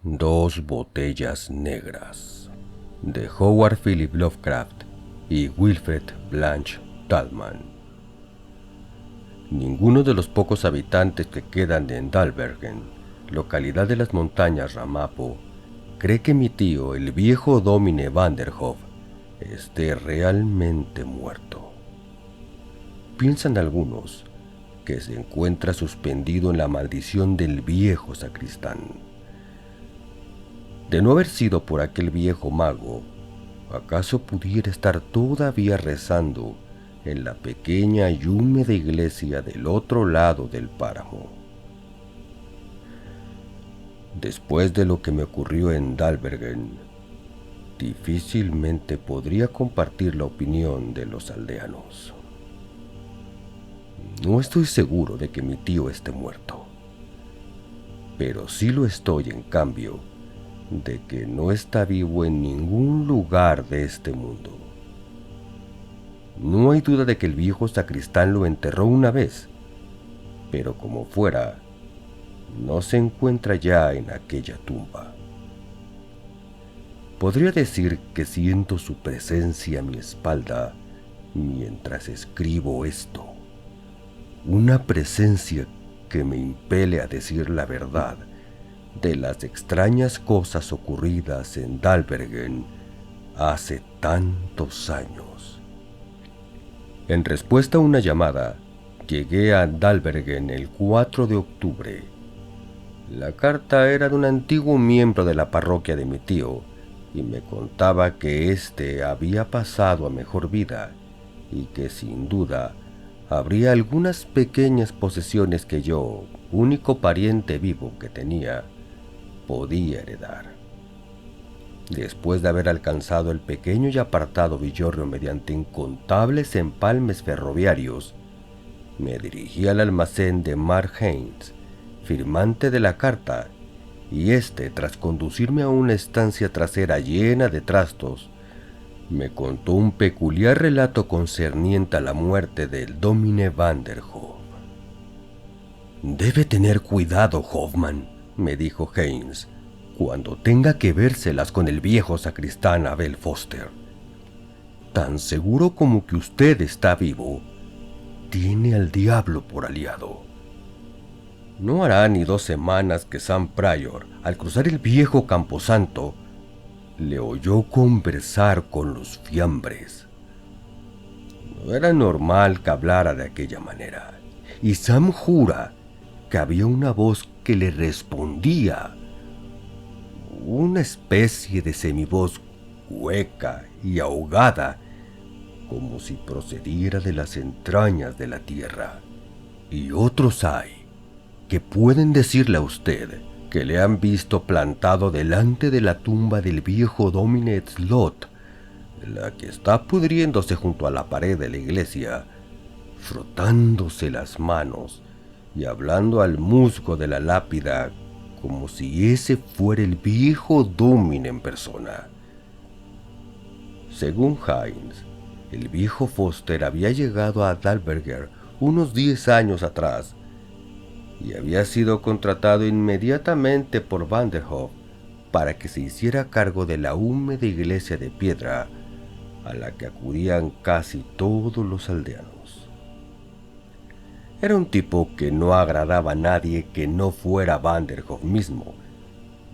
Dos botellas negras, de Howard Philip Lovecraft y Wilfred Blanche Thalmann. Ninguno de los pocos habitantes que quedan en Dalbergen, localidad de las montañas Ramapo, cree que mi tío, el viejo Domine Vanderhoff, esté realmente muerto. Piensan algunos que se encuentra suspendido en la maldición del viejo sacristán. De no haber sido por aquel viejo mago, ¿acaso pudiera estar todavía rezando en la pequeña y húmeda iglesia del otro lado del páramo? Después de lo que me ocurrió en Dalbergen, difícilmente podría compartir la opinión de los aldeanos. No estoy seguro de que mi tío esté muerto, pero sí lo estoy, en cambio, de que no está vivo en ningún lugar de este mundo. No hay duda de que el viejo sacristán lo enterró una vez, pero como fuera, no se encuentra ya en aquella tumba. Podría decir que siento su presencia a mi espalda mientras escribo esto, una presencia que me impele a decir la verdad de las extrañas cosas ocurridas en Dalbergen hace tantos años. En respuesta a una llamada, llegué a Dalbergen el 4 de octubre. La carta era de un antiguo miembro de la parroquia de mi tío y me contaba que éste había pasado a mejor vida y que sin duda habría algunas pequeñas posesiones que yo, único pariente vivo que tenía, podía heredar. Después de haber alcanzado el pequeño y apartado villorrio mediante incontables empalmes ferroviarios, me dirigí al almacén de Mark Haynes, firmante de la carta, y tras conducirme a una estancia trasera llena de trastos, me contó un peculiar relato concerniente a la muerte del Domine Vanderhoff. «Debe tener cuidado, Hoffman», me dijo Haynes, «cuando tenga que vérselas con el viejo sacristán Abel Foster. Tan seguro como que usted está vivo, tiene al diablo por aliado. No hará ni 2 semanas que Sam Pryor, al cruzar el viejo camposanto, le oyó conversar con los fiambres. No era normal que hablara de aquella manera, y Sam jura que había una voz que le respondía, una especie de semivoz hueca y ahogada, como si procediera de las entrañas de la tierra. Y otros hay que pueden decirle a usted que le han visto plantado delante de la tumba del viejo Domine Slot, la que está pudriéndose junto a la pared de la iglesia, frotándose las manos y hablando al musgo de la lápida como si ese fuera el viejo Domine en persona. Según Haynes, el viejo Foster había llegado a Dalberger unos 10 años atrás y había sido contratado inmediatamente por Vanderhoff para que se hiciera cargo de la húmeda iglesia de piedra a la que acudían casi todos los aldeanos. Era un tipo que no agradaba a nadie que no fuera Vanderhoff mismo,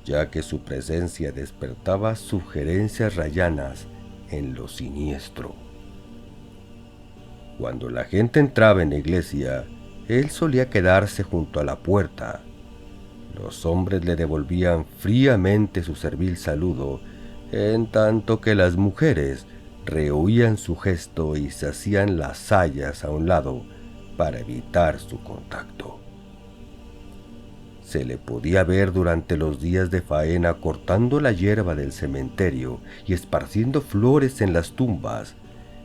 ya que su presencia despertaba sugerencias rayanas en lo siniestro. Cuando la gente entraba en la iglesia, él solía quedarse junto a la puerta. Los hombres le devolvían fríamente su servil saludo, en tanto que las mujeres rehuían su gesto y se hacían las sayas a un lado para evitar su contacto. Se le podía ver durante los días de faena cortando la hierba del cementerio y esparciendo flores en las tumbas,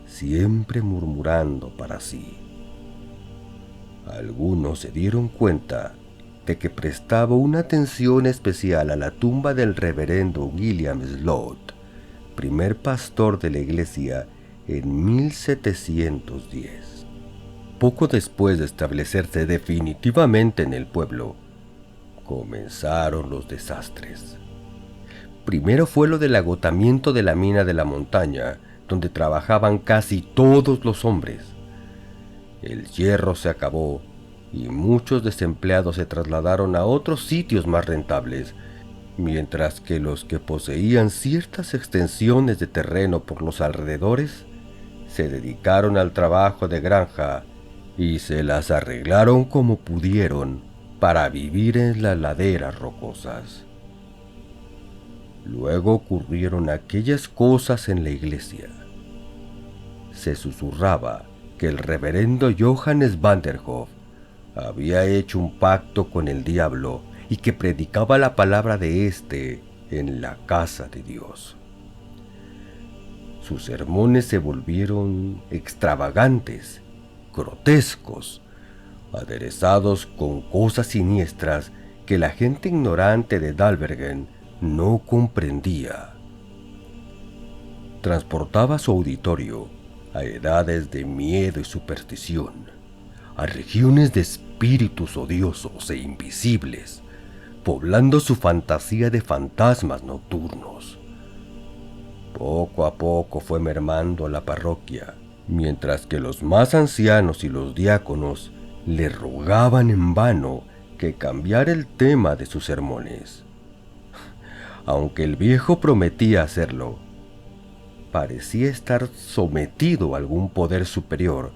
siempre murmurando para sí. Algunos se dieron cuenta de que prestaba una atención especial a la tumba del reverendo William Slot, primer pastor de la iglesia en 1710. Poco después de establecerse definitivamente en el pueblo, comenzaron los desastres. Primero fue lo del agotamiento de la mina de la montaña, donde trabajaban casi todos los hombres. El hierro se acabó y muchos desempleados se trasladaron a otros sitios más rentables, mientras que los que poseían ciertas extensiones de terreno por los alrededores se dedicaron al trabajo de granja y se las arreglaron como pudieron para vivir en las laderas rocosas. Luego ocurrieron aquellas cosas en la iglesia. Se susurraba que el reverendo Johannes Vanderhoff había hecho un pacto con el diablo y que predicaba la palabra de éste en la casa de Dios. Sus sermones se volvieron extravagantes, grotescos, aderezados con cosas siniestras que la gente ignorante de Dalbergen no comprendía. Transportaba su auditorio a edades de miedo y superstición, a regiones de espíritus odiosos e invisibles, poblando su fantasía de fantasmas nocturnos. Poco a poco fue mermando la parroquia, mientras que los más ancianos y los diáconos le rogaban en vano que cambiara el tema de sus sermones. Aunque el viejo prometía hacerlo, parecía estar sometido a algún poder superior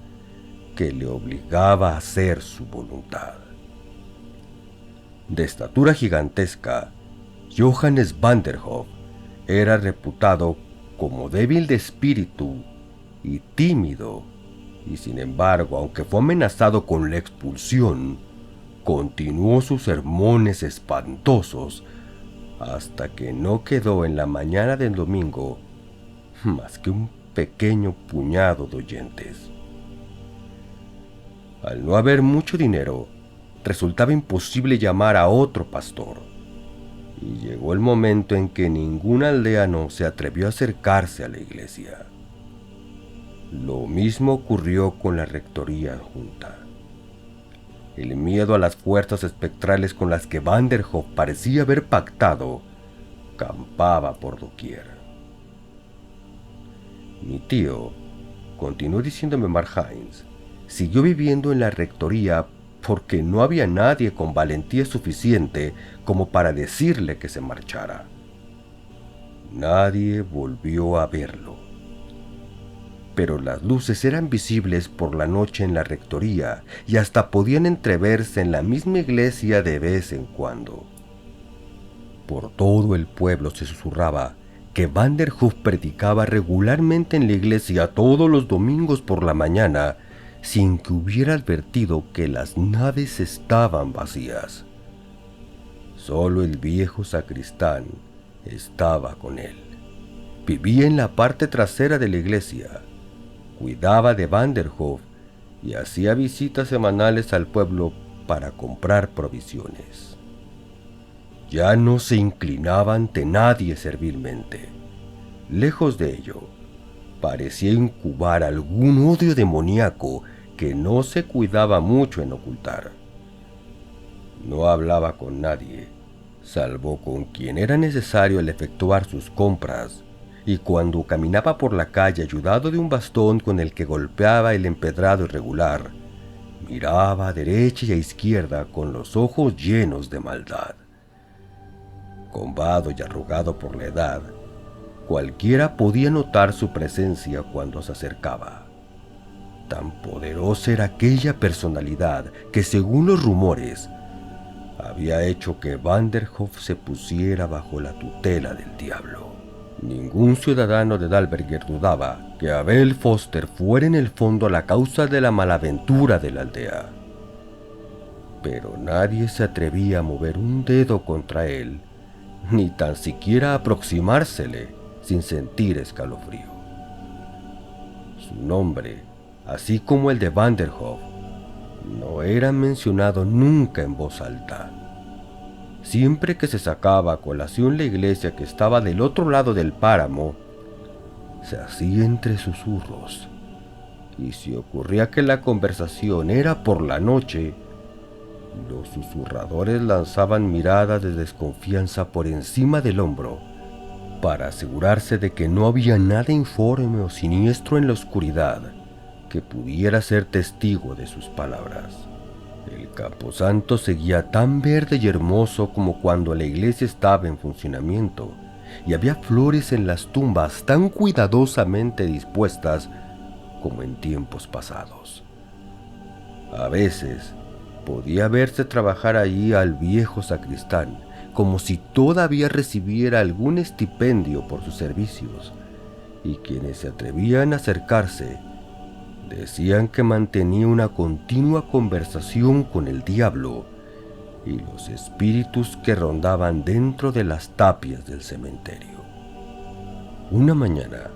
que le obligaba a hacer su voluntad. De estatura gigantesca, Johannes Vanderhoff era reputado como débil de espíritu y tímido, y sin embargo, aunque fue amenazado con la expulsión, continuó sus sermones espantosos hasta que no quedó en la mañana del domingo más que un pequeño puñado de oyentes. Al no haber mucho dinero, resultaba imposible llamar a otro pastor, y llegó el momento en que ningún aldeano se atrevió a acercarse a la iglesia. Lo mismo ocurrió con la rectoría adjunta. El miedo a las fuerzas espectrales con las que Vanderhoff parecía haber pactado campaba por doquier. Mi tío, continuó diciéndome Mark-Heinz, siguió viviendo en la rectoría porque no había nadie con valentía suficiente como para decirle que se marchara. Nadie volvió a verlo. Pero las luces eran visibles por la noche en la rectoría y hasta podían entreverse en la misma iglesia de vez en cuando. Por todo el pueblo se susurraba que Vanderhoff predicaba regularmente en la iglesia todos los domingos por la mañana sin que hubiera advertido que las naves estaban vacías. Solo el viejo sacristán estaba con él. Vivía en la parte trasera de la iglesia, cuidaba de Vanderhoff y hacía visitas semanales al pueblo para comprar provisiones. Ya no se inclinaba ante nadie servilmente. Lejos de ello, parecía incubar algún odio demoníaco que no se cuidaba mucho en ocultar. No hablaba con nadie, salvo con quien era necesario al efectuar sus compras, y cuando caminaba por la calle ayudado de un bastón con el que golpeaba el empedrado irregular, miraba a derecha y a izquierda con los ojos llenos de maldad. Combado y arrugado por la edad, cualquiera podía notar su presencia cuando se acercaba. Tan poderosa era aquella personalidad que, según los rumores, había hecho que Vanderhoff se pusiera bajo la tutela del diablo. Ningún ciudadano de Dalberger dudaba que Abel Foster fuera en el fondo la causa de la malaventura de la aldea. Pero nadie se atrevía a mover un dedo contra él, ni tan siquiera a aproximársele sin sentir escalofrío. Su nombre, así como el de Vanderhoff, no era mencionado nunca en voz alta. Siempre que se sacaba a colación la iglesia que estaba del otro lado del páramo, se hacía entre susurros, y si ocurría que la conversación era por la noche, los susurradores lanzaban miradas de desconfianza por encima del hombro para asegurarse de que no había nada informe o siniestro en la oscuridad que pudiera ser testigo de sus palabras. El camposanto seguía tan verde y hermoso como cuando la iglesia estaba en funcionamiento, y había flores en las tumbas tan cuidadosamente dispuestas como en tiempos pasados. A veces podía verse trabajar allí al viejo sacristán, como si todavía recibiera algún estipendio por sus servicios, y quienes se atrevían a acercarse decían que mantenía una continua conversación con el diablo y los espíritus que rondaban dentro de las tapias del cementerio. Una mañana,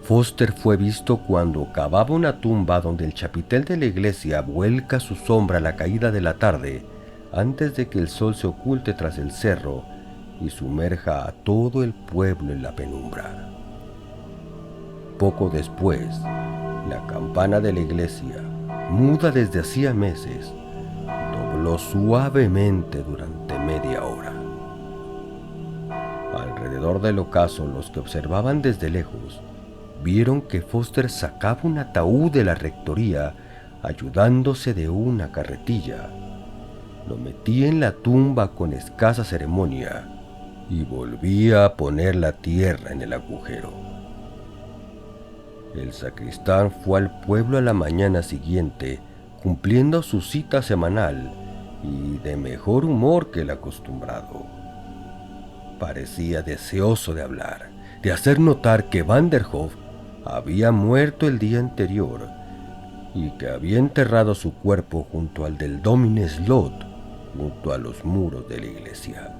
Foster fue visto cuando cavaba una tumba donde el chapitel de la iglesia vuelca su sombra a la caída de la tarde, antes de que el sol se oculte tras el cerro y sumerja a todo el pueblo en la penumbra. Poco después, la campana de la iglesia, muda desde hacía meses, dobló suavemente durante media hora. Alrededor del ocaso, los que observaban desde lejos vieron que Foster sacaba un ataúd de la rectoría ayudándose de una carretilla. Lo metía en la tumba con escasa ceremonia y volvía a poner la tierra en el agujero. El sacristán fue al pueblo a la mañana siguiente, cumpliendo su cita semanal y de mejor humor que el acostumbrado. Parecía deseoso de hablar, de hacer notar que Van der Hoef había muerto el día anterior y que había enterrado su cuerpo junto al del Domine Slot, junto a los muros de la iglesia.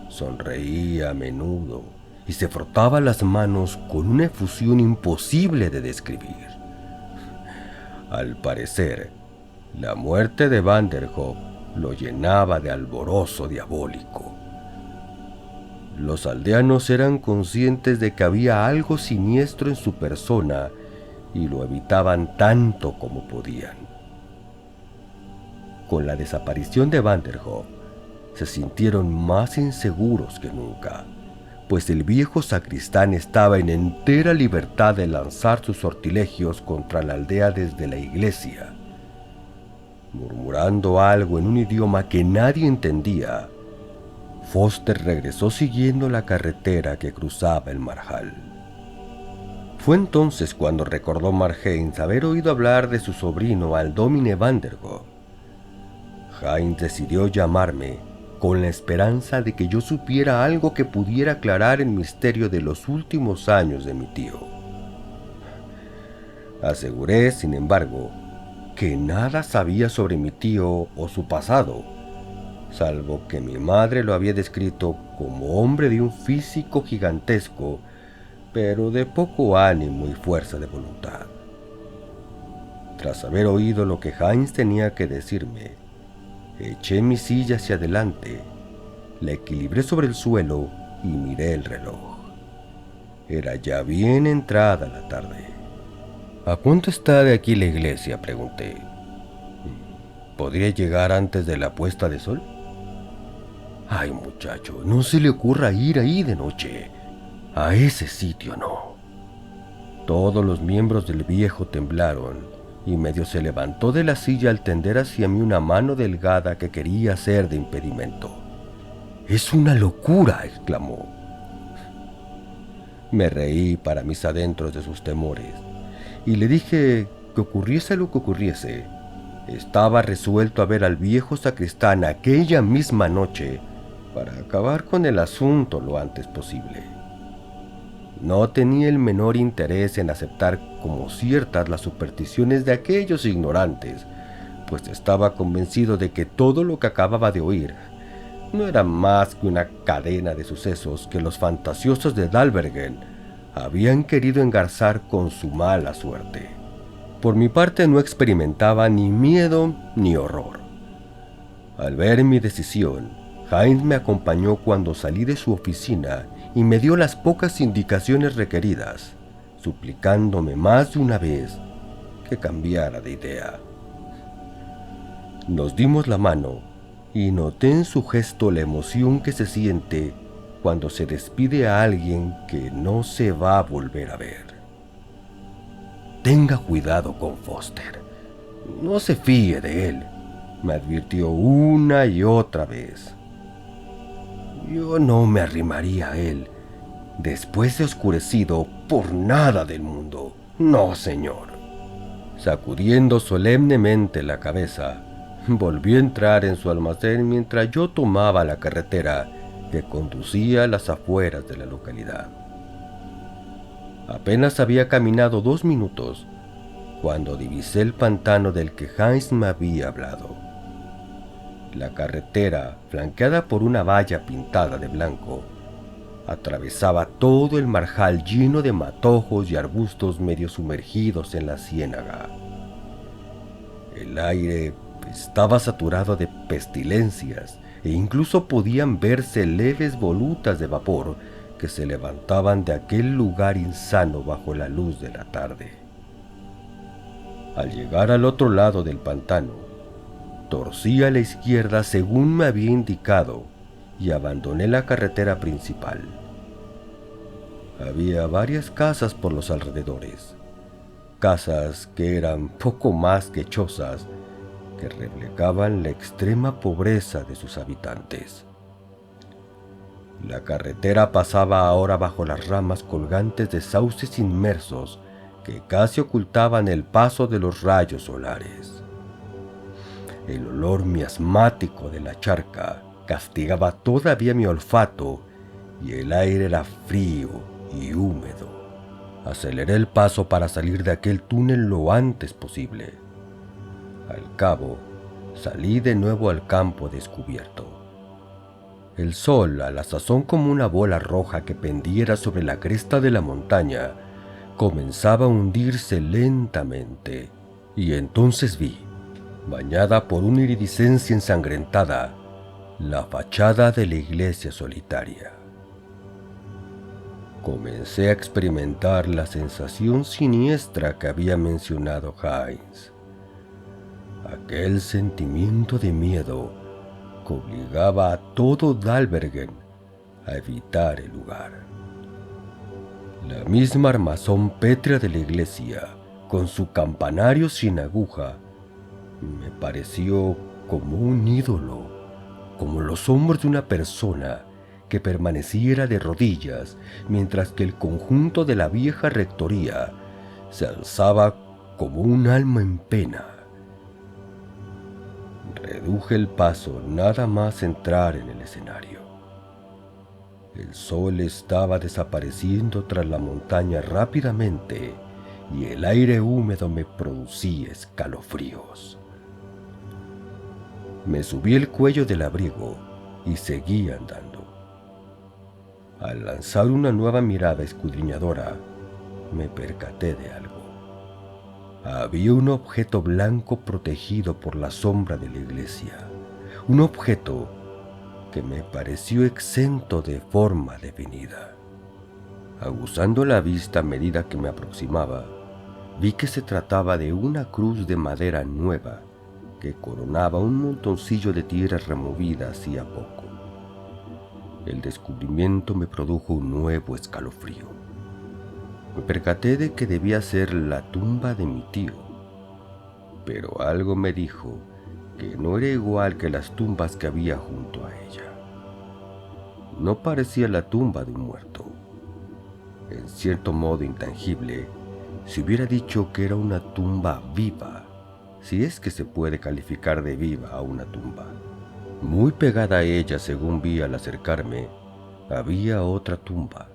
Sonreía a menudo y se frotaba las manos con una efusión imposible de describir. Al parecer, la muerte de Van der Hoef lo llenaba de alborozo diabólico. Los aldeanos eran conscientes de que había algo siniestro en su persona y lo evitaban tanto como podían. Con la desaparición de Van der Hoef, se sintieron más inseguros que nunca, pues el viejo sacristán estaba en entera libertad de lanzar sus sortilegios contra la aldea desde la iglesia. Murmurando algo en un idioma que nadie entendía, Foster regresó siguiendo la carretera que cruzaba el marjal. Fue entonces cuando recordó Mark-Heinz haber oído hablar de su sobrino al Domine Van der Hoef. Heinz decidió llamarme con la esperanza de que yo supiera algo que pudiera aclarar el misterio de los últimos años de mi tío. Aseguré, sin embargo, que nada sabía sobre mi tío o su pasado, salvo que mi madre lo había descrito como hombre de un físico gigantesco, pero de poco ánimo y fuerza de voluntad. Tras haber oído lo que Heinz tenía que decirme, eché mi silla hacia adelante, la equilibré sobre el suelo y miré el reloj. Era ya bien entrada la tarde. ¿A cuánto está de aquí la iglesia?, pregunté. ¿Podría llegar antes de la puesta de sol? Ay, muchacho, no se le ocurra ir ahí de noche. A ese sitio no. Todos los miembros del viejo temblaron y medio se levantó de la silla al tender hacia mí una mano delgada que quería hacer de impedimento. «¡Es una locura!», exclamó. Me reí para mis adentros de sus temores y le dije que ocurriese lo que ocurriese, estaba resuelto a ver al viejo sacristán aquella misma noche para acabar con el asunto lo antes posible. No tenía el menor interés en aceptar como ciertas las supersticiones de aquellos ignorantes, pues estaba convencido de que todo lo que acababa de oír no era más que una cadena de sucesos que los fantasiosos de Dalbergen habían querido engarzar con su mala suerte. Por mi parte no experimentaba ni miedo ni horror. Al ver mi decisión, Heinz me acompañó cuando salí de su oficina y me dio las pocas indicaciones requeridas, suplicándome más de una vez que cambiara de idea. Nos dimos la mano y noté en su gesto la emoción que se siente cuando se despide a alguien que no se va a volver a ver. Tenga cuidado con Foster. No se fíe de él, me advirtió una y otra vez. Yo no me arrimaría a él, después de oscurecido, por nada del mundo. No, señor. Sacudiendo solemnemente la cabeza, volvió a entrar en su almacén mientras yo tomaba la carretera que conducía a las afueras de la localidad. Apenas había caminado 2 minutos cuando divisé el pantano del que Heinz me había hablado. La carretera, flanqueada por una valla pintada de blanco, atravesaba todo el marjal lleno de matojos y arbustos medio sumergidos en la ciénaga. El aire estaba saturado de pestilencias e incluso podían verse leves volutas de vapor que se levantaban de aquel lugar insano bajo la luz de la tarde. Al llegar al otro lado del pantano, torcí a la izquierda según me había indicado y abandoné la carretera principal. Había varias casas por los alrededores, casas que eran poco más que chozas que reflejaban la extrema pobreza de sus habitantes. La carretera pasaba ahora bajo las ramas colgantes de sauces inmersos que casi ocultaban el paso de los rayos solares. El olor miasmático de la charca castigaba todavía mi olfato y el aire era frío y húmedo. Aceleré el paso para salir de aquel túnel lo antes posible. Al cabo, salí de nuevo al campo descubierto. El sol, a la sazón como una bola roja que pendiera sobre la cresta de la montaña, comenzaba a hundirse lentamente, y entonces vi, bañada por una iridiscencia ensangrentada, la fachada de la iglesia solitaria. Comencé a experimentar la sensación siniestra que había mencionado Heinz. Aquel sentimiento de miedo que obligaba a todo Dalbergen a evitar el lugar. La misma armazón pétrea de la iglesia, con su campanario sin aguja, me pareció como un ídolo, como los hombros de una persona que permaneciera de rodillas, mientras que el conjunto de la vieja rectoría se alzaba como un alma en pena. Reduje el paso nada más entrar en el escenario. El sol estaba desapareciendo tras la montaña rápidamente y el aire húmedo me producía escalofríos. Me subí el cuello del abrigo y seguí andando. Al lanzar una nueva mirada escudriñadora, me percaté de algo. Había un objeto blanco protegido por la sombra de la iglesia, un objeto que me pareció exento de forma definida. Aguzando la vista a medida que me aproximaba, vi que se trataba de una cruz de madera nueva que coronaba un montoncillo de tierra removida hacía poco. El descubrimiento me produjo un nuevo escalofrío. Me percaté de que debía ser la tumba de mi tío, pero algo me dijo que no era igual que las tumbas que había junto a ella. No parecía la tumba de un muerto. En cierto modo intangible, se hubiera dicho que era una tumba viva, si es que se puede calificar de viva a una tumba. Muy pegada a ella, según vi al acercarme, había otra tumba,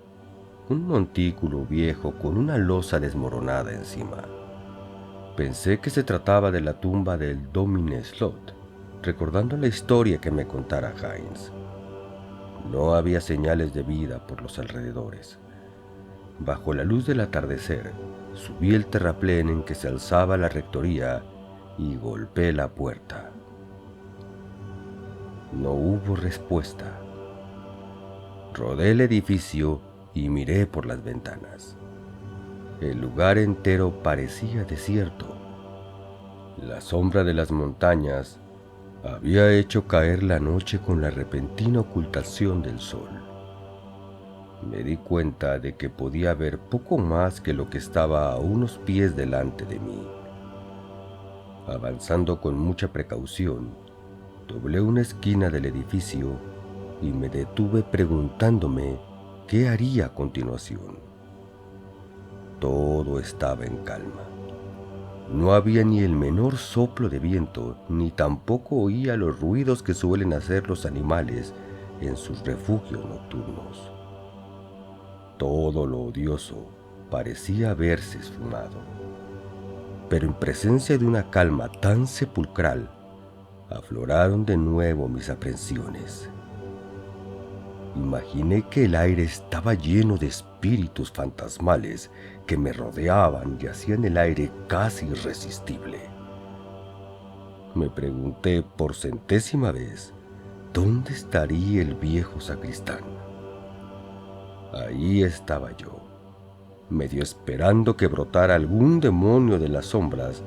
un montículo viejo con una losa desmoronada encima. Pensé que se trataba de la tumba del Domine Slot, recordando la historia que me contara Heinz. No había señales de vida por los alrededores. Bajo la luz del atardecer, subí el terraplén en que se alzaba la rectoría y golpeé la puerta. No hubo respuesta. Rodé el edificio y miré por las ventanas. El lugar entero parecía desierto. La sombra de las montañas había hecho caer la noche con la repentina ocultación del sol. Me di cuenta de que podía ver poco más que lo que estaba a unos pies delante de mí. Avanzando con mucha precaución, doblé una esquina del edificio y me detuve preguntándome qué haría a continuación. Todo estaba en calma. No había ni el menor soplo de viento, ni tampoco oía los ruidos que suelen hacer los animales en sus refugios nocturnos. Todo lo odioso parecía haberse esfumado, pero en presencia de una calma tan sepulcral, afloraron de nuevo mis aprensiones. Imaginé que el aire estaba lleno de espíritus fantasmales que me rodeaban y hacían el aire casi irresistible. Me pregunté por centésima vez, ¿dónde estaría el viejo sacristán? Ahí estaba yo, medio esperando que brotara algún demonio de las sombras,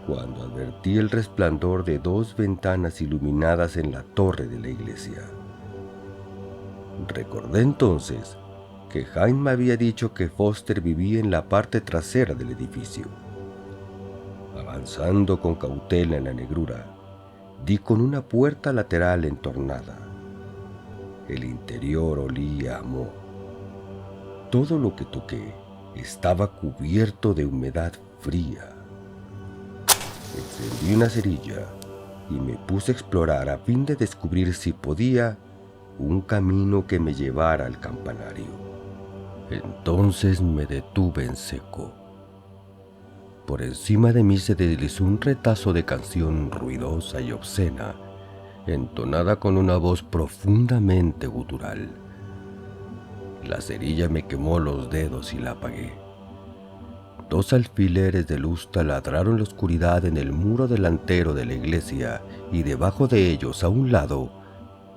cuando advertí el resplandor de dos ventanas iluminadas en la torre de la iglesia. Recordé entonces que Jaime me había dicho que Foster vivía en la parte trasera del edificio. Avanzando con cautela en la negrura, di con una puerta lateral entornada. El interior olía a moho. Todo lo que toqué estaba cubierto de humedad fría. Encendí una cerilla y me puse a explorar a fin de descubrir si podía un camino que me llevara al campanario. Entonces me detuve en seco. Por encima de mí se deslizó un retazo de canción ruidosa y obscena, entonada con una voz profundamente gutural. La cerilla me quemó los dedos y la apagué. Dos alfileres de luz taladraron la oscuridad en el muro delantero de la iglesia y debajo de ellos, a un lado,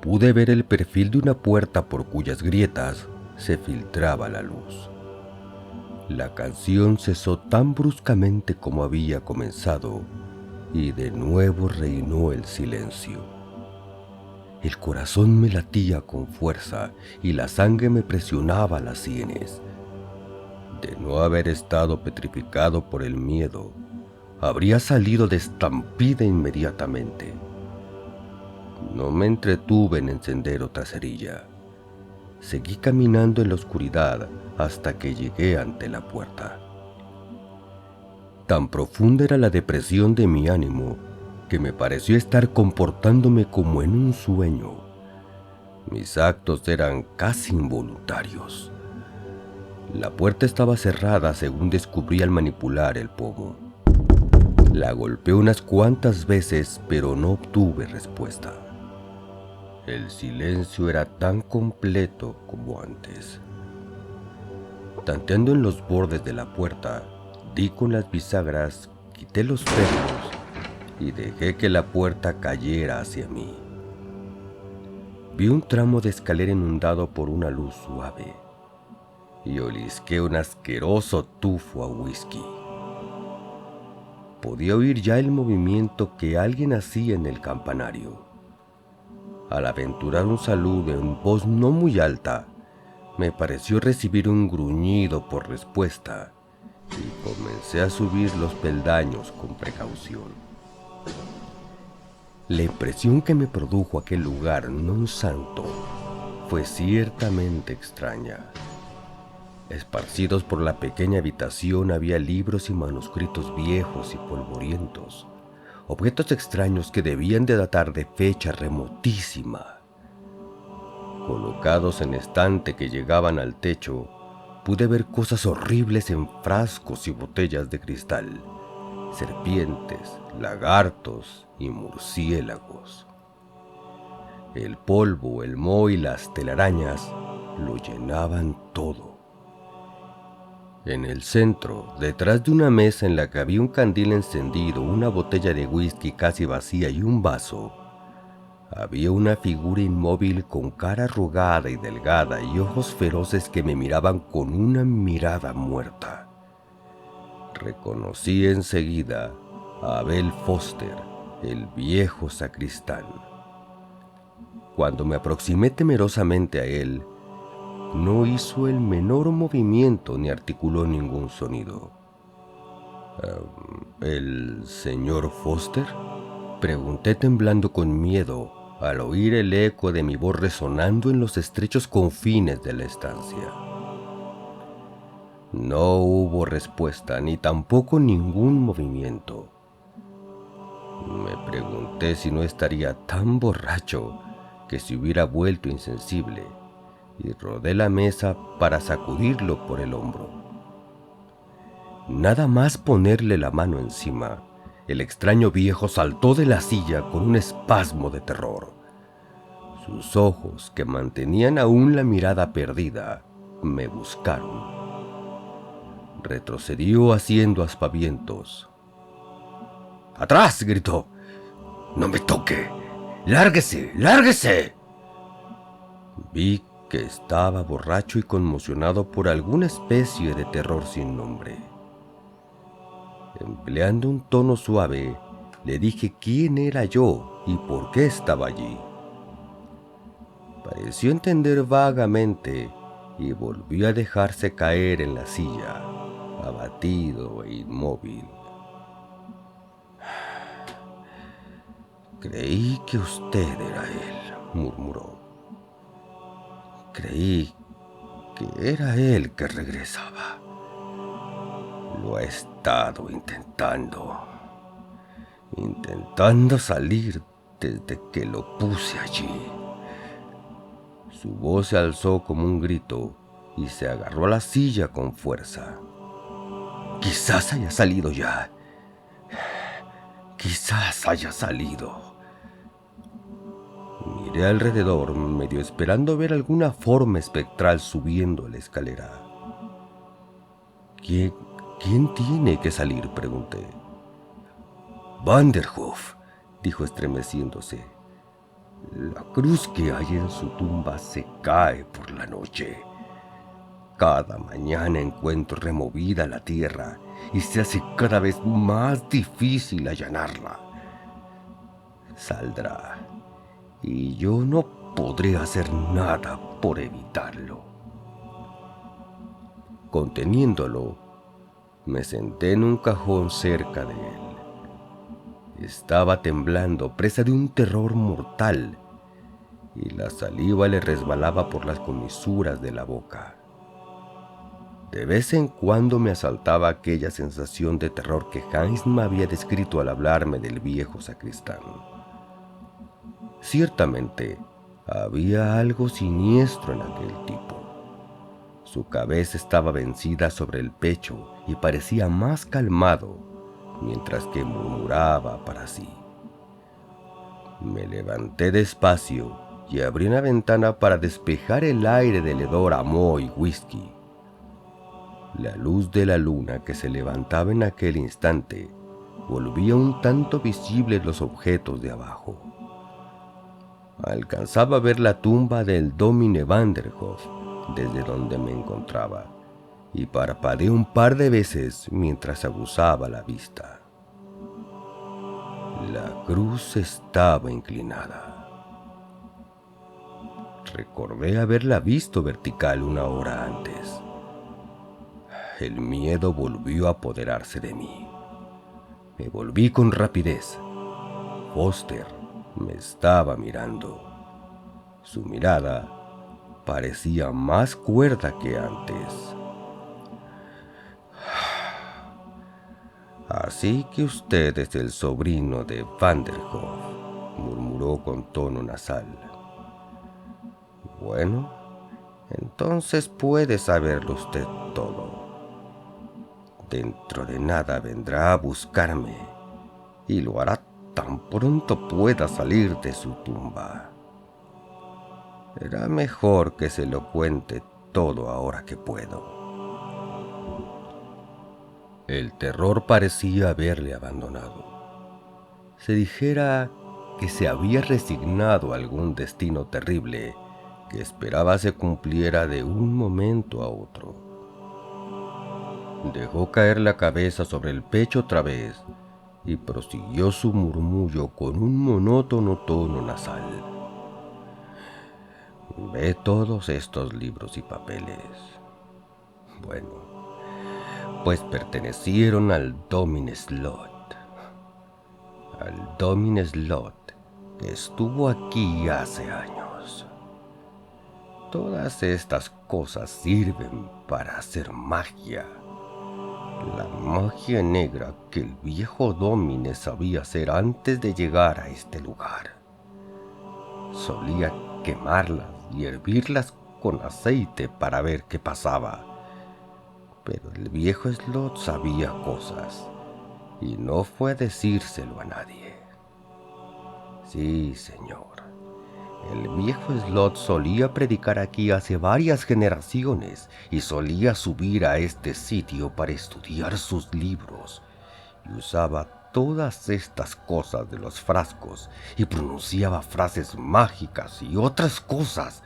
pude ver el perfil de una puerta por cuyas grietas se filtraba la luz. La canción cesó tan bruscamente como había comenzado y de nuevo reinó el silencio. El corazón me latía con fuerza y la sangre me presionaba las sienes. De no haber estado petrificado por el miedo, habría salido de estampida inmediatamente. No me entretuve en encender otra cerilla. Seguí caminando en la oscuridad hasta que llegué ante la puerta. Tan profunda era la depresión de mi ánimo que me pareció estar comportándome como en un sueño. Mis actos eran casi involuntarios. La puerta estaba cerrada según descubrí al manipular el pomo. La golpeé unas cuantas veces, pero no obtuve respuesta. El silencio era tan completo como antes. Tanteando en los bordes de la puerta, di con las bisagras, quité los pernos y dejé que la puerta cayera hacia mí. Vi un tramo de escalera inundado por una luz suave y olisqué un asqueroso tufo a whisky. Podía oír ya el movimiento que alguien hacía en el campanario. Al aventurar un saludo en voz no muy alta, me pareció recibir un gruñido por respuesta y comencé a subir los peldaños con precaución. La impresión que me produjo aquel lugar non santo fue ciertamente extraña. Esparcidos por la pequeña habitación había libros y manuscritos viejos y polvorientos, objetos extraños que debían de datar de fecha remotísima. Colocados en estante que llegaban al techo, pude ver cosas horribles en frascos y botellas de cristal, serpientes, lagartos y murciélagos. El polvo, el moho y las telarañas lo llenaban todo. En el centro, detrás de una mesa en la que había un candil encendido, una botella de whisky casi vacía y un vaso, había una figura inmóvil con cara arrugada y delgada y ojos feroces que me miraban con una mirada muerta. Reconocí enseguida a Abel Foster, el viejo sacristán. Cuando me aproximé temerosamente a él, no hizo el menor movimiento ni articuló ningún sonido. ¿El señor Foster?, pregunté temblando con miedo al oír el eco de mi voz resonando en los estrechos confines de la estancia. No hubo respuesta ni tampoco ningún movimiento. Me pregunté si no estaría tan borracho que se hubiera vuelto insensible y rodé la mesa para sacudirlo por el hombro. Nada más ponerle la mano encima, el extraño viejo saltó de la silla con un espasmo de terror. Sus ojos, que mantenían aún la mirada perdida, me buscaron. Retrocedió haciendo aspavientos. ¡Atrás!, gritó. ¡No me toque! ¡Lárguese! ¡Lárguese! Vi que estaba borracho y conmocionado por alguna especie de terror sin nombre. Empleando un tono suave, le dije quién era yo y por qué estaba allí. Pareció entender vagamente y volvió a dejarse caer en la silla, abatido e inmóvil. Creí que usted era él, murmuró. Creí que era él que regresaba. Lo ha estado intentando salir desde que lo puse allí. Su voz se alzó como un grito y se agarró a la silla con fuerza. Quizás haya salido ya. Quizás haya salido. Miré alrededor, medio esperando ver alguna forma espectral subiendo la escalera. ¿Quién tiene que salir?, pregunté. Vanderhoof, dijo estremeciéndose. La cruz que hay en su tumba se cae por la noche. Cada mañana encuentro removida la tierra y se hace cada vez más difícil allanarla. Saldrá y yo no podré hacer nada por evitarlo. Conteniéndolo, me senté en un cajón cerca de él. Estaba temblando, presa de un terror mortal, y la saliva le resbalaba por las comisuras de la boca. De vez en cuando me asaltaba aquella sensación de terror que Heinz me había descrito al hablarme del viejo sacristán. Ciertamente, había algo siniestro en aquel tipo. Su cabeza estaba vencida sobre el pecho y parecía más calmado, mientras que murmuraba para sí. Me levanté despacio y abrí una ventana para despejar el aire del hedor a moho y whisky. La luz de la luna que se levantaba en aquel instante volvía un tanto visibles los objetos de abajo. Alcanzaba a ver la tumba del Dómine Vanderhoof desde donde me encontraba, y parpadeé un par de veces mientras aguzaba la vista. La cruz estaba inclinada. Recordé haberla visto vertical una hora antes. El miedo volvió a apoderarse de mí. Me volví con rapidez. Foster me estaba mirando. Su mirada parecía más cuerda que antes. Así que usted es el sobrino de Vanderhoof, murmuró con tono nasal. Bueno, entonces puede saberlo usted todo. Dentro de nada vendrá a buscarme y lo hará tan pronto pueda salir de su tumba. Será mejor que se lo cuente todo ahora que puedo. El terror parecía haberle abandonado. Se dijera que se había resignado a algún destino terrible que esperaba se cumpliera de un momento a otro. Dejó caer la cabeza sobre el pecho otra vez y prosiguió su murmullo con un monótono tono nasal. Ve todos estos libros y papeles. Bueno, pues pertenecieron al Domine Slot. Al Domine Slot, que estuvo aquí hace años. Todas estas cosas sirven para hacer magia. La magia negra que el viejo Domine sabía hacer antes de llegar a este lugar. Solía quemarlas y hervirlas con aceite para ver qué pasaba. Pero el viejo Slot sabía cosas y no fue a decírselo a nadie. Sí, señor. El viejo Slot solía predicar aquí hace varias generaciones y solía subir a este sitio para estudiar sus libros y usaba todas estas cosas de los frascos y pronunciaba frases mágicas y otras cosas,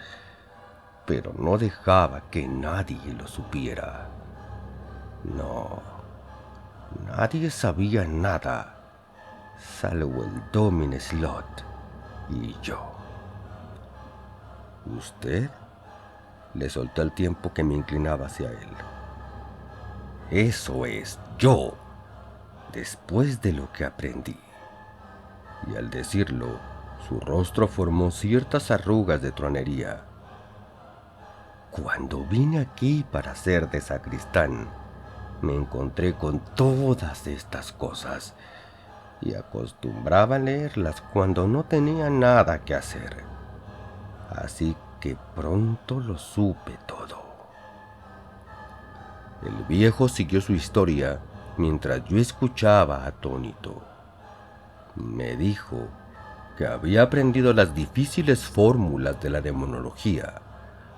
pero no dejaba que nadie lo supiera. No, nadie sabía nada, salvo el Domine Slot y yo. ¿Usted? Le solté al tiempo que me inclinaba hacia él. Eso es, yo, después de lo que aprendí. Y al decirlo, su rostro formó ciertas arrugas de tronería. Cuando vine aquí para ser de sacristán, me encontré con todas estas cosas y acostumbraba a leerlas cuando no tenía nada que hacer. Así que pronto lo supe todo. El viejo siguió su historia mientras yo escuchaba atónito. Me dijo que había aprendido las difíciles fórmulas de la demonología,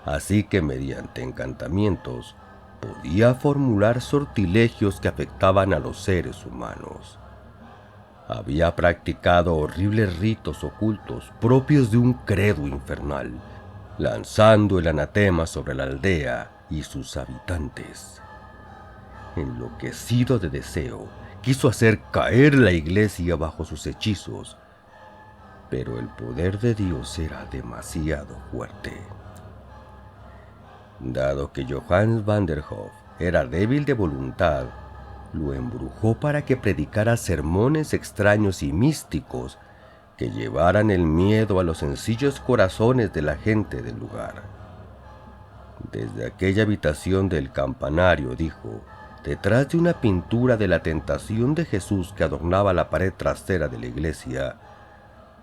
así que mediante encantamientos podía formular sortilegios que afectaban a los seres humanos. Había practicado horribles ritos ocultos propios de un credo infernal, lanzando el anatema sobre la aldea y sus habitantes. Enloquecido de deseo, quiso hacer caer la iglesia bajo sus hechizos, pero el poder de Dios era demasiado fuerte. Dado que Johannes van der Hoff era débil de voluntad, lo embrujó para que predicara sermones extraños y místicos que llevaran el miedo a los sencillos corazones de la gente del lugar. Desde aquella habitación del campanario, dijo, detrás de una pintura de la tentación de Jesús que adornaba la pared trasera de la iglesia,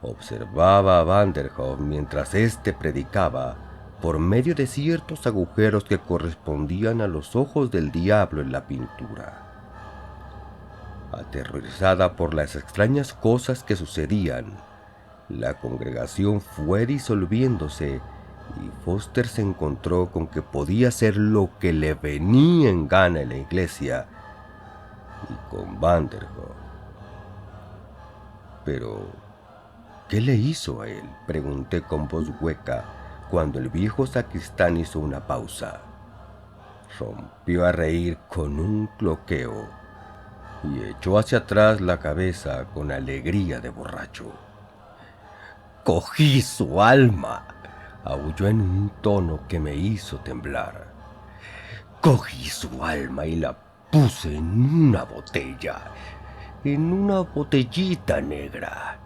observaba a van der Hoff mientras éste predicaba por medio de ciertos agujeros que correspondían a los ojos del diablo en la pintura. Aterrorizada por las extrañas cosas que sucedían, la congregación fue disolviéndose y Foster se encontró con que podía hacer lo que le venía en gana en la iglesia y con van der Hoff. Pero, ¿qué le hizo a él?, pregunté con voz hueca cuando el viejo sacristán hizo una pausa. Rompió a reír con un cloqueo y echó hacia atrás la cabeza con alegría de borracho. «Cogí su alma», aulló en un tono que me hizo temblar. «Cogí su alma y la puse en una botella, en una botellita negra,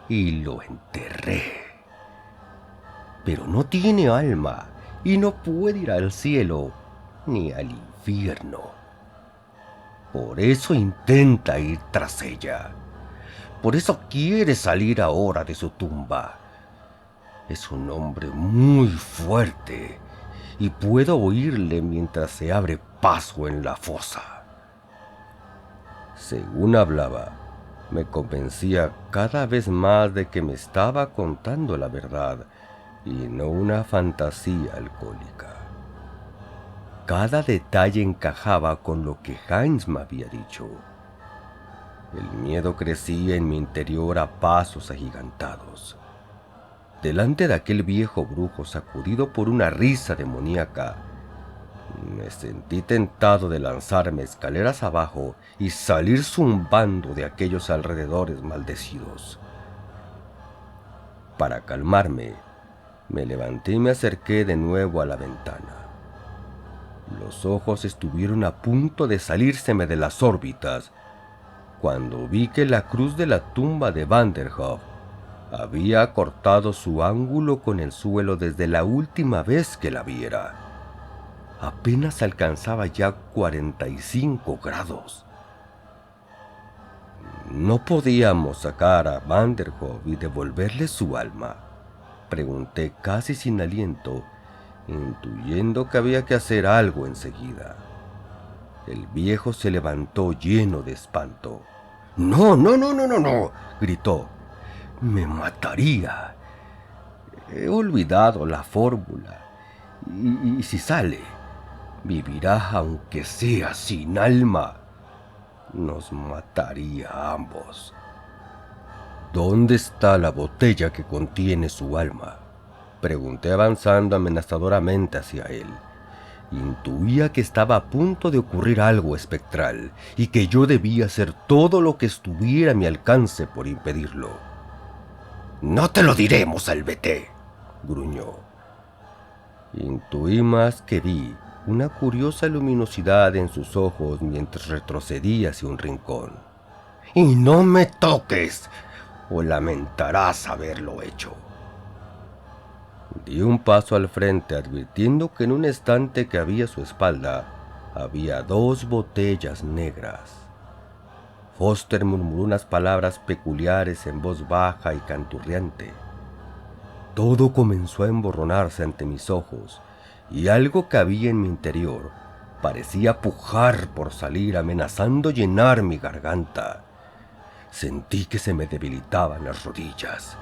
y lo enterré. Pero no tiene alma y no puede ir al cielo ni al infierno. Por eso intenta ir tras ella. Por eso quiere salir ahora de su tumba. Es un hombre muy fuerte y puedo oírle mientras se abre paso en la fosa». Según hablaba, me convencía cada vez más de que me estaba contando la verdad y no una fantasía alcohólica. Cada detalle encajaba con lo que Heinz me había dicho. El miedo crecía en mi interior a pasos agigantados. Delante de aquel viejo brujo sacudido por una risa demoníaca, me sentí tentado de lanzarme escaleras abajo y salir zumbando de aquellos alrededores maldecidos. Para calmarme, Me levanté y me acerqué de nuevo a la ventana. Los ojos estuvieron a punto de salírseme de las órbitas cuando vi que la cruz de la tumba de Vanderhoff había cortado su ángulo con el suelo desde la última vez que la viera. Apenas alcanzaba ya 45 grados. ¿No podíamos sacar a Vanderhoff y devolverle su alma?, pregunté casi sin aliento, intuyendo que había que hacer algo enseguida. El viejo se levantó lleno de espanto. «No, no, no, no, no, no», gritó. «Me mataría. He olvidado la fórmula. Y si sale, vivirá aunque sea sin alma. Nos mataría a ambos». «¿Dónde está la botella que contiene su alma?», pregunté avanzando amenazadoramente hacia él. Intuía que estaba a punto de ocurrir algo espectral y que yo debía hacer todo lo que estuviera a mi alcance por impedirlo. «No te lo diré, Mozalbete», gruñó. Intuí más que vi una curiosa luminosidad en sus ojos mientras retrocedía hacia un rincón. «Y no me toques, o lamentarás haberlo hecho». Di un paso al frente, advirtiendo que en un estante que había a su espalda había 2 botellas negras. Foster murmuró unas palabras peculiares en voz baja y canturreante. Todo comenzó a emborronarse ante mis ojos, y algo que había en mi interior parecía pujar por salir, amenazando llenar mi garganta. Sentí que se me debilitaban las rodillas.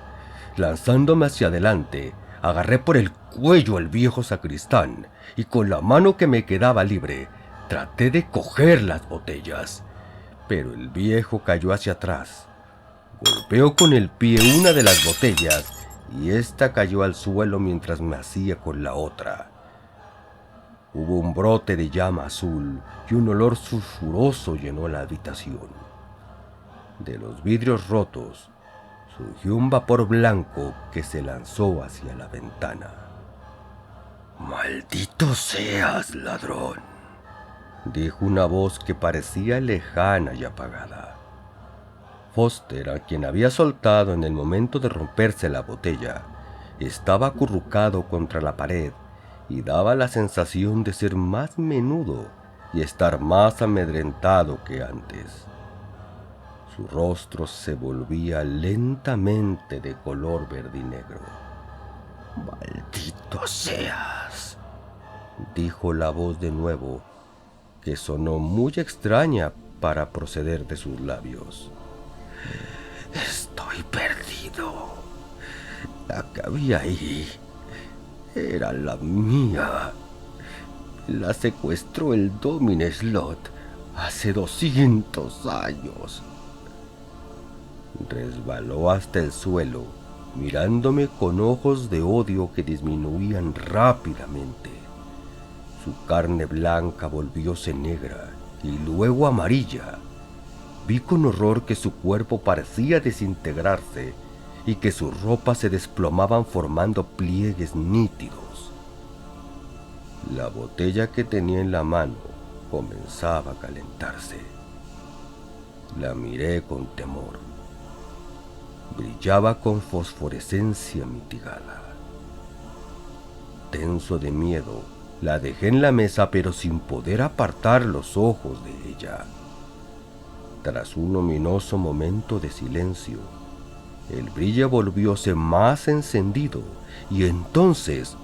Lanzándome hacia adelante, agarré por el cuello al viejo sacristán y con la mano que me quedaba libre traté de coger las botellas, pero el viejo cayó hacia atrás. Golpeó con el pie una de las botellas y ésta cayó al suelo mientras me hacía con la otra. Hubo un brote de llama azul y un olor sulfuroso llenó la habitación. De los vidrios rotos surgió un vapor blanco que se lanzó hacia la ventana. «Maldito seas, ladrón», dijo una voz que parecía lejana y apagada. Foster, a quien había soltado en el momento de romperse la botella, estaba acurrucado contra la pared y daba la sensación de ser más menudo y estar más amedrentado que antes. Su rostro se volvía lentamente de color verdinegro. «Maldito seas», dijo la voz de nuevo, que sonó muy extraña para proceder de sus labios. «Estoy perdido. La que había ahí era la mía. La secuestró el Domine Slot hace 200 años. Resbaló hasta el suelo, mirándome con ojos de odio que disminuían rápidamente. Su carne blanca volvióse negra y luego amarilla. Vi con horror que su cuerpo parecía desintegrarse y que sus ropas se desplomaban formando pliegues nítidos. La botella que tenía en la mano comenzaba a calentarse. La miré con temor. Brillaba con fosforescencia mitigada. Tenso de miedo, la dejé en la mesa, pero sin poder apartar los ojos de ella. Tras un ominoso momento de silencio, el brillo volvióse más encendido y entonces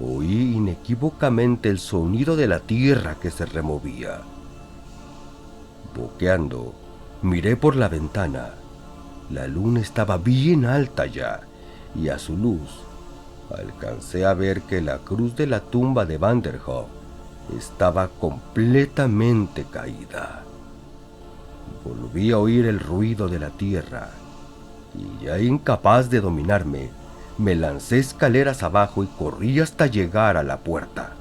oí inequívocamente el sonido de la tierra que se removía. Boqueando, miré por la ventana. La luna estaba bien alta ya, y a su luz alcancé a ver que la cruz de la tumba de Vanderhoff estaba completamente caída. Volví a oír el ruido de la tierra, y ya incapaz de dominarme, me lancé escaleras abajo y corrí hasta llegar a la puerta.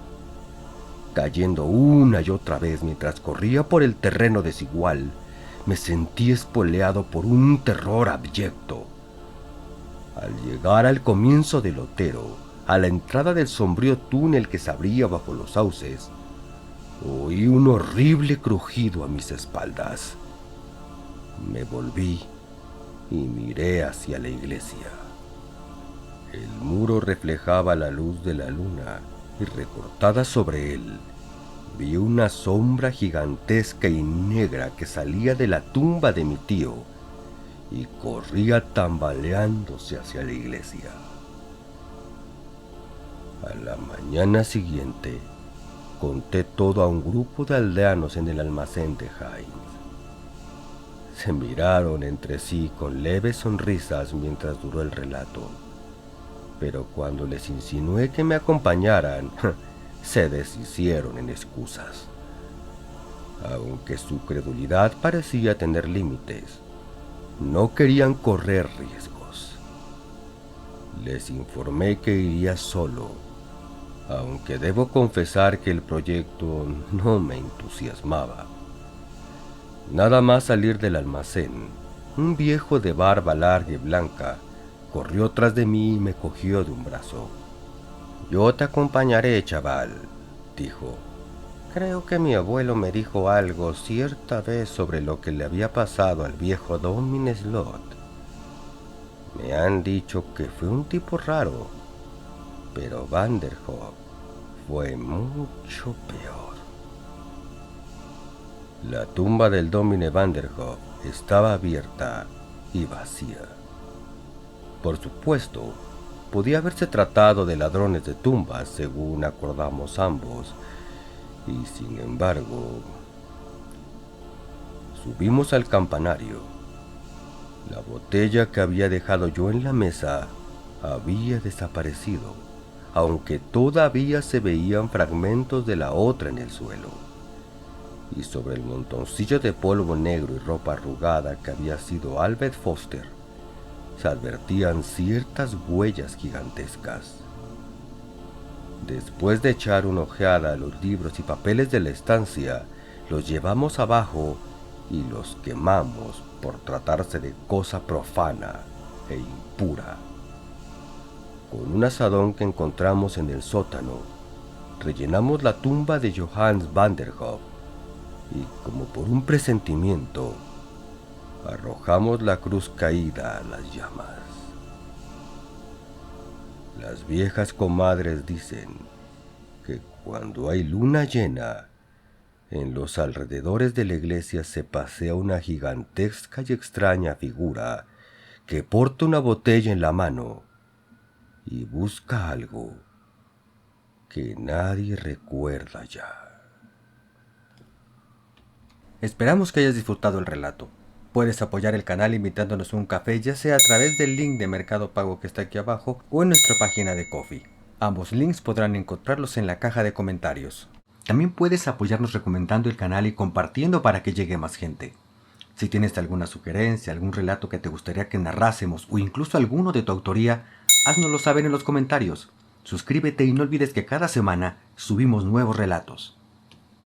Cayendo una y otra vez mientras corría por el terreno desigual, me sentí espoleado por un terror abyecto. Al llegar al comienzo del lotero, a la entrada del sombrío túnel que se abría bajo los sauces, oí un horrible crujido a mis espaldas. Me volví y miré hacia la iglesia. El muro reflejaba la luz de la luna y recortada sobre él vi una sombra gigantesca y negra que salía de la tumba de mi tío y corría tambaleándose hacia la iglesia. A la mañana siguiente conté todo a un grupo de aldeanos en el almacén de Heinz. Se miraron entre sí con leves sonrisas mientras duró el relato, pero cuando les insinué que me acompañaran, se deshicieron en excusas. Aunque su credulidad parecía tener límites, no querían correr riesgos. Les informé que iría solo, aunque debo confesar que el proyecto no me entusiasmaba. Nada más salir del almacén, un viejo de barba larga y blanca corrió tras de mí y me cogió de un brazo. «Yo te acompañaré, chaval», dijo. «Creo que mi abuelo me dijo algo cierta vez sobre lo que le había pasado al viejo Domine Slot. Me han dicho que fue un tipo raro, pero Vanderhoff fue mucho peor». La tumba del Domine Vanderhoff estaba abierta y vacía. Por supuesto, podía haberse tratado de ladrones de tumbas, según acordamos ambos, y sin embargo, subimos al campanario. La botella que había dejado yo en la mesa había desaparecido, aunque todavía se veían fragmentos de la otra en el suelo. Y sobre el montoncillo de polvo negro y ropa arrugada que había sido Albert Foster, se advertían ciertas huellas gigantescas. Después de echar una ojeada a los libros y papeles de la estancia, los llevamos abajo y los quemamos por tratarse de cosa profana e impura. Con un asadón que encontramos en el sótano, rellenamos la tumba de Johannes Vanderhoff y, como por un presentimiento, arrojamos la cruz caída a las llamas. Las viejas comadres dicen que cuando hay luna llena, en los alrededores de la iglesia se pasea una gigantesca y extraña figura que porta una botella en la mano y busca algo que nadie recuerda ya. Esperamos que hayas disfrutado el relato. Puedes apoyar el canal invitándonos a un café, ya sea a través del link de Mercado Pago que está aquí abajo o en nuestra página de Ko-fi. Ambos links podrán encontrarlos en la caja de comentarios. También puedes apoyarnos recomendando el canal y compartiendo para que llegue más gente. Si tienes alguna sugerencia, algún relato que te gustaría que narrásemos o incluso alguno de tu autoría, háznoslo saber en los comentarios. Suscríbete y no olvides que cada semana subimos nuevos relatos.